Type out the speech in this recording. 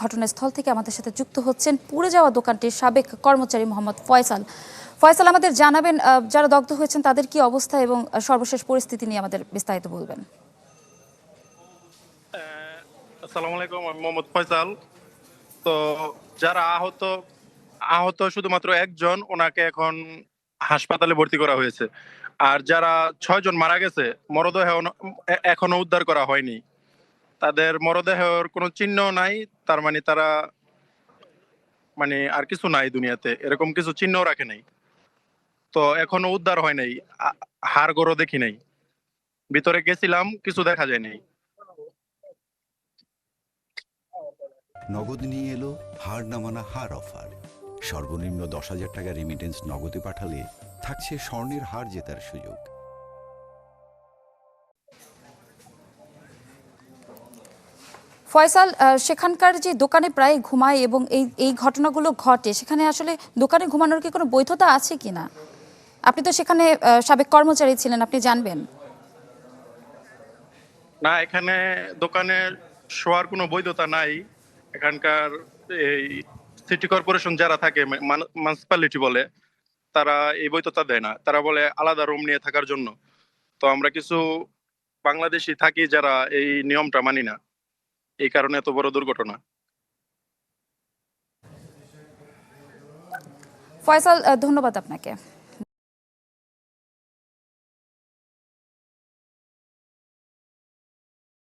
ঘটনাস্থল থেকে আমাদের সাথে যুক্ত হচ্ছেন পুড়ে যাওয়া দোকানটির সাবেক কর্মচারী মোহাম্মদ ফয়সাল। ফয়সাল, আমাদের জানাবেন যারা দগ্ধ হয়েছেন তাদের কি অবস্থা এবং সর্বশেষ পরিস্থিতি নিয়ে আমাদের বিস্তারিত বলবেন। আসসালামু আলাইকুম, আমি মোহাম্মদ ফয়সাল। তো যারা আহত শুধুমাত্র একজন, ওনাকে এখন হাসপাতালে ভর্তি করা হয়েছে। আর যারা 6 জন মারা গেছে, মরদেহ এখনো উদ্ধার করা হয়নি। তাদের মরদেহের কোনো চিহ্ন নাই। তার মানে তারা আর কিছু নাই দুনিয়াতে, এরকম কিছু চিহ্ন রাখে নাই। তো এখনো উদ্ধার হয় নাই। হাড়গোড়ও দেখি নাই। ভিতরে গেছিলাম, কিছু দেখা যায় নাই। নগদ নিয়ে এলো হার নামানা হার অফার। সর্বনিম্ন 10,000 টাকা রেমিটেন্স নগদে পাঠালে থাকছে স্বর্ণের হার জেতার সুযোগ। ফয়সাল, সেখানকার যে দোকানে প্রায় ঘুমায় এবং এই ঘটনাগুলো ঘটে, সেখানে আসলে দোকানে ঘুমানোর কি কোনো বৈধতা আছে কিনা? আপনি তো সেখানে সাবেক কর্মচারী ছিলেন, আপনি জানবেন। না, এখানে দোকানে শোয়ার কোনো বৈধতা নাই। এখানকার এই সিটি কর্পোরেশন যারা থাকে, মিউনিসিপ্যালিটি বলে, তারা এই বৈধতা দেয় না। তারা বলে আলাদা রুম নিয়ে থাকার জন্য। তো আমরা কিছু বাংলাদেশি থাকি যারা এই নিয়মটা মানি না, এই কারণে এত বড় দুর্ঘটনা। ফয়সাল, ধন্যবাদ আপনাকে।